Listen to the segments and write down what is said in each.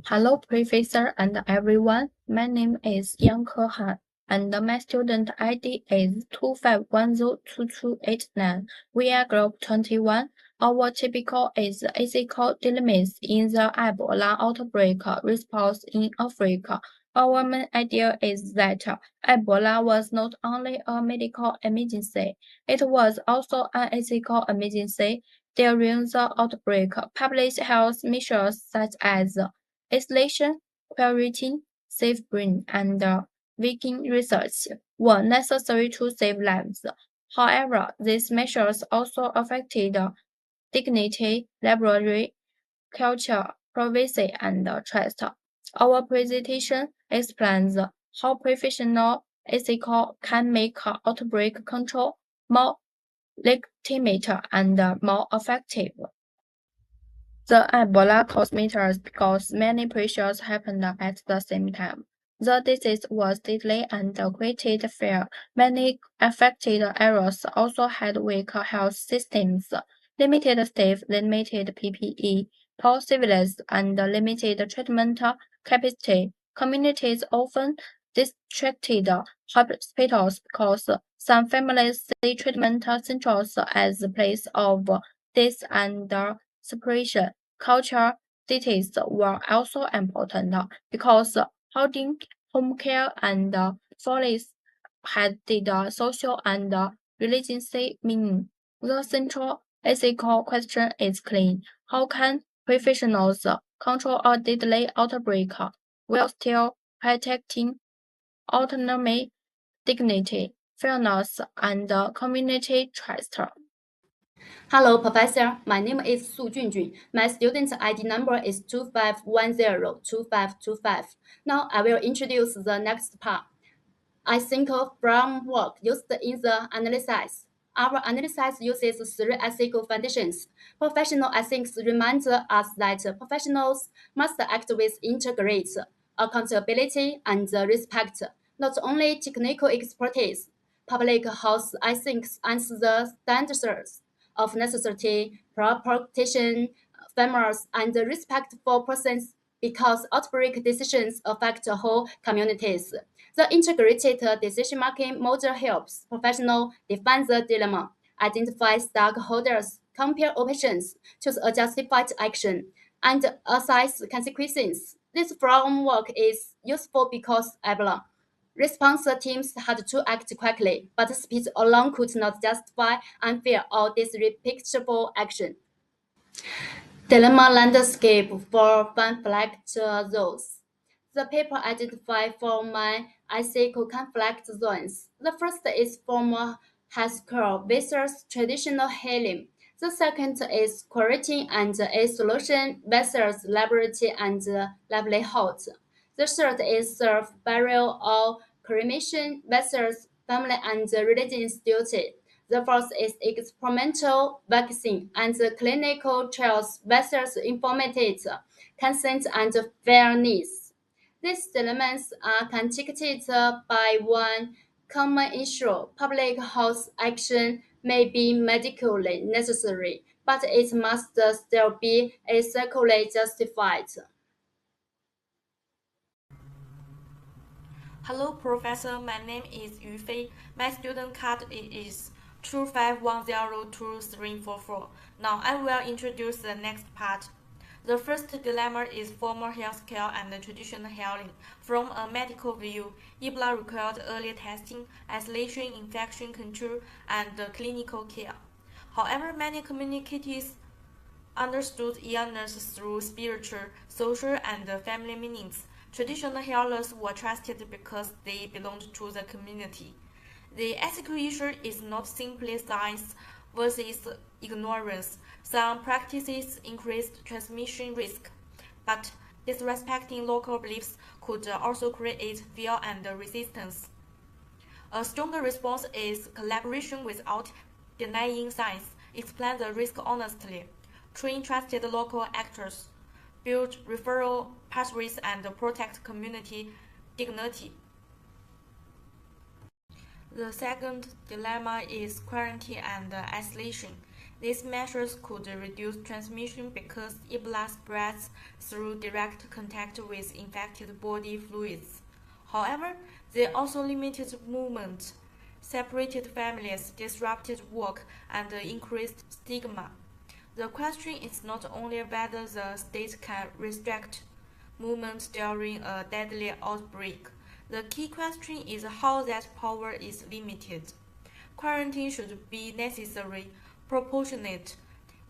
Hello, Professor and everyone. My name is Yang He and my student ID is 2510228 We are Group 21. Our typical is ethical dilemmas in the Ebola outbreak response in Africa. Our main idea is that Ebola was not only a medical emergency, it was also an ethical emergency. During the outbreak, public health measures such as isolation, quarantine, safe brain, and vegan research were necessary to save lives. However, these measures also affected dignity, library, culture, privacy, and trust. Our presentation explains how professional ethical can make outbreak control more legitimate and more effective. The Ebola caused matters because many pressures happened at the same time. The disease was deadly and created fear. Many affected areas also had weak health systems, limited staff, limited PPE, poor civilians, and limited treatment capacity. Communities often distracted hospitals because some families see treatment centers as a place of death and separation. Cultural duties were also important because holding home care and follies had the social and religious meaning. The central ethical question is clean. How can professionals control a deadly outbreak while still protecting autonomy, dignity, fairness, and community trust? Hello, Professor. My name is Su Junjun. My student ID number is 25102525. Now I will introduce the next part. I think of framework used in the analysis. Our analysis uses three ethical foundations. Professional ethics reminds us that professionals must act with integrity, accountability, and respect, not only technical expertise. Public health ethics and the standards of necessity, protection, fairness, and respect for persons because outbreak decisions affect whole communities. The integrated decision-making model helps professionals define the dilemma, identify stakeholders, compare options, choose a justified action, and assess consequences. This framework is useful because Ebola response teams had to act quickly, but speed alone could not justify unfair or disrespectful action. Dilemma landscape for conflict zones. The paper identified four main ethical conflict zones. The first is former healthcare versus traditional healing. The second is quarantine and isolation versus liberty and livelihood. The third is self burial or cremation versus family and religious duty. The fourth is experimental vaccine and clinical trials versus informed consent and fairness. These dilemmas are contacted by one common issue. Public health action may be medically necessary, but it must still be ethically justified. Hello, Professor. My name is Yu Fei. My student card is 2510234. Now I will introduce the next part. The first dilemma is formal healthcare and traditional healing. From a medical view, Ebola required early testing, isolation, infection control, and clinical care. However, many communities understood illness through spiritual, social, and family meanings. Traditional healers were trusted because they belonged to the community. The ethical issue is not simply science versus ignorance. Some practices increased transmission risk, but disrespecting local beliefs could also create fear and resistance. A stronger response is collaboration without denying science, explain the risk honestly, train trusted local actors, build referral pathways, and protect community dignity. The second dilemma is quarantine and isolation. These measures could reduce transmission because Ebola spreads through direct contact with infected body fluids. However, they also limited movement, separated families, disrupted work, and increased stigma. The question is not only whether the state can restrict movement during a deadly outbreak. The key question is how that power is limited. Quarantine should be necessary, proportionate,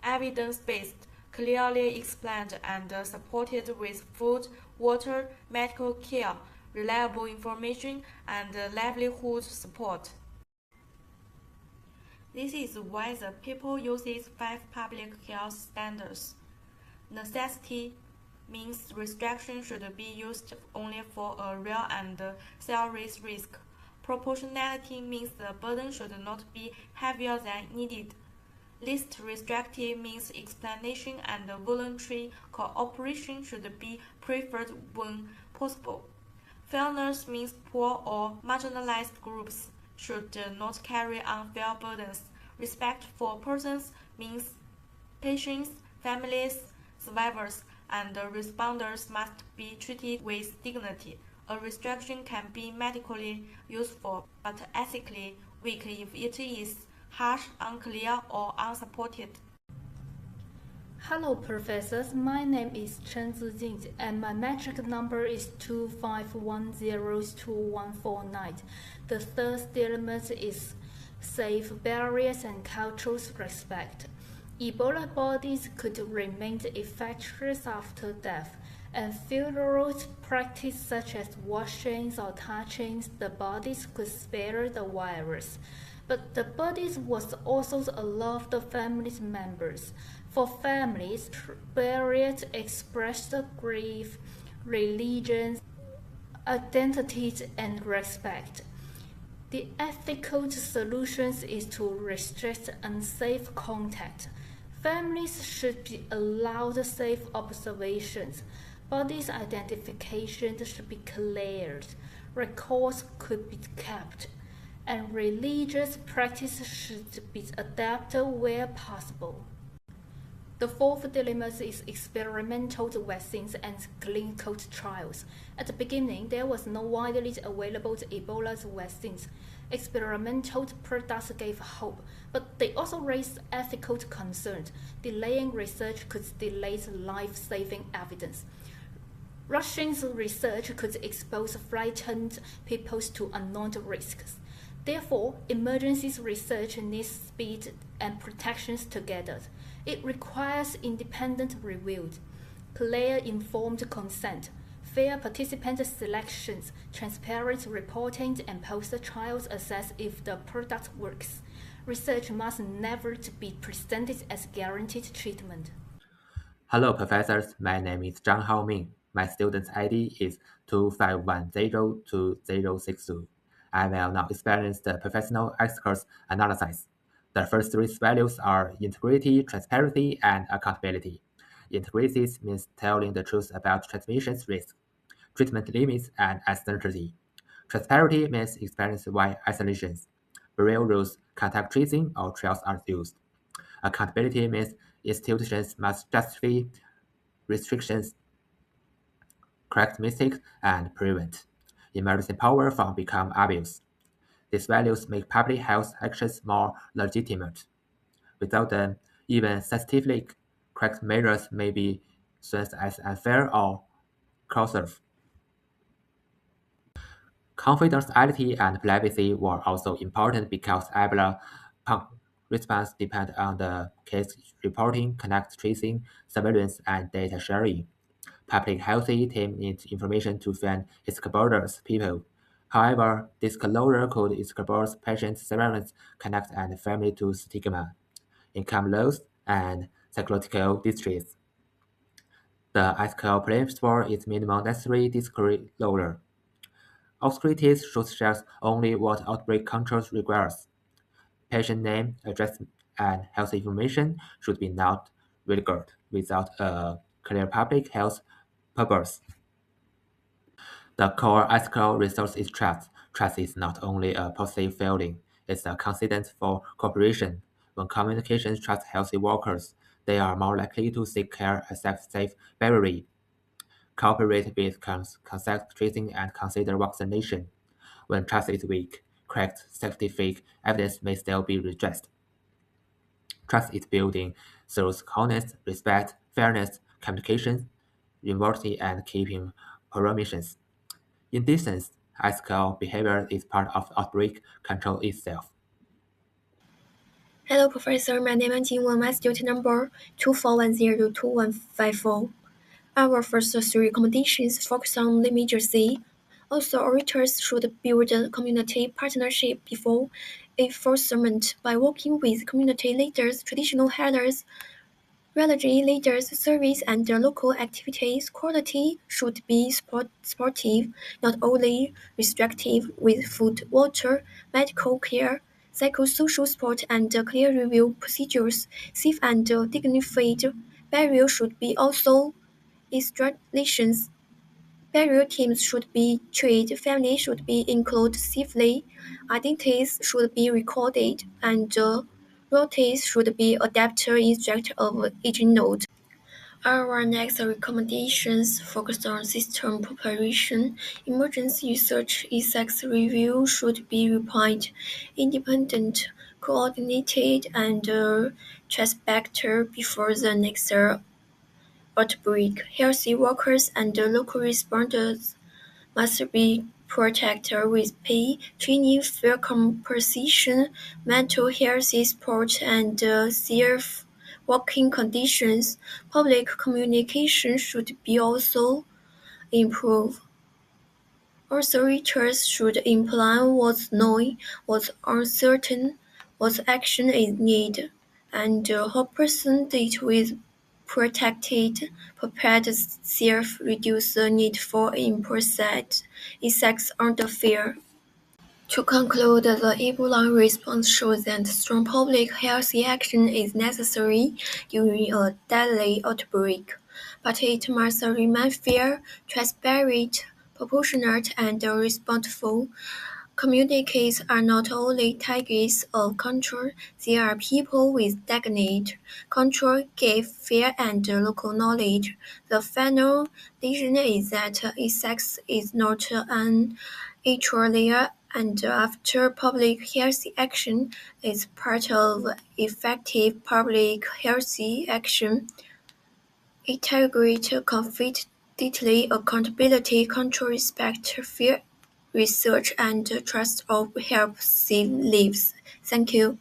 evidence-based, clearly explained and supported with food, water, medical care, reliable information, and livelihood support. This is why the people uses 5 public health standards. Necessity means restriction should be used only for a real and serious risk. Proportionality means the burden should not be heavier than needed. Least restrictive means explanation and voluntary cooperation should be preferred when possible. Fairness means poor or marginalized groups should not carry unfair burdens. Respect for persons means patients, families, survivors, and responders must be treated with dignity. A restriction can be medically useful but ethically weak if it is harsh, unclear, or unsupported. Hello, professors. My name is Chen Zijing, and my metric number is 25102149. The third element is safe barriers and cultural respect. Ebola bodies could remain infectious after death, and funeral practice such as washings or touching the bodies could spare the virus. But the bodies was also allowed the family members. For families, barriers expressed grief, religion, identities, and respect. The ethical solution is to restrict unsafe contact. Families should be allowed safe observations. Bodies' identification should be cleared. Records could be kept. And religious practice should be adapted where possible. The fourth dilemma is experimental vaccines and clinical trials. At the beginning, there was no widely available Ebola vaccines. Experimental products gave hope, but they also raised ethical concerns. Delaying research could delay life-saving evidence. Rushing research could expose frightened people to unknown risks. Therefore, emergency research needs speed and protections together. It requires independent review, clear informed consent, fair participant selections, transparent reporting, and post-trials assess if the product works. Research must never be presented as guaranteed treatment. Hello, professors. My name is ZHANG HAOMING. My student ID is 25102062. I will now experience the professional experts analysis. The first three values are integrity, transparency, and accountability. Integrity means telling the truth about transmission risk, treatment limits, and uncertainty. Transparency means explaining why isolations, burial rules, contact tracing, or trials are used. Accountability means institutions must justify restrictions, correct mistakes, and prevent emergency power from becoming abuse. These values make public health actions more legitimate. Without them, even scientifically correct measures may be seen as unfair or coercive. Confidentiality and privacy were also important because Ebola response depend on the case reporting, contact tracing, surveillance, and data sharing. Public health team needs information to find exposed people. However, disclosure could expose patient surveillance, connect and family to stigma, income loss, and psychological distress. The ethical principle is minimum necessary disclosure. Authorities should share only what outbreak control requires. Patient name, address, and health information should be not revealed without a clear public health purpose. The core ethical resource is trust. Trust is not only a positive feeling, it's a constant for cooperation. When communications trust healthy workers, they are more likely to seek care, accept safe barrier, cooperate with contact tracing, and consider vaccination. When trust is weak, correct scientific evidence may still be rejected. Trust is building through honest, respect, fairness, communication, university, and keeping promises. In this sense, ethical behavior is part of outbreak control itself. Hello, Professor. My name is Jingwen, my student number 24102154. Our first three recommendations focus on immediacy. Authorities should build a community partnership before enforcement by working with community leaders, traditional healers, religious leaders, service, and local activities. Quality should be supportive, not only restrictive, with food, water, medical care, psychosocial support, and clear review procedures. Safe and dignified burial should be also installations. Burial teams should be trained, families should be included safely, identities should be recorded, and royalties should be adapted instead of aging note. Our next recommendations focus on system preparation. Emergency research ethics review should be refined, independent, coordinated, and transparent before the next outbreak. Healthy workers and local responders must be protected with pay, training, fair compensation, mental health support, and safe working conditions. Public communication should be also improved. Authorities should implement what's known, what's uncertain, what action is needed, and how person deal with protected, prepared self reduce the need for impulse effects under fear. To conclude, the Ebola response shows that strong public health action is necessary during a deadly outbreak, but it must remain fair, transparent, proportionate, and responsible. Communities are not only targets of control, they are people with designate control, give fair and local knowledge. The final decision is that ethics is not an layer, and after public health action is part of effective public health action. Integrate, confidentiality, accountability, control, respect, fair research, and trust all help save lives. Thank you.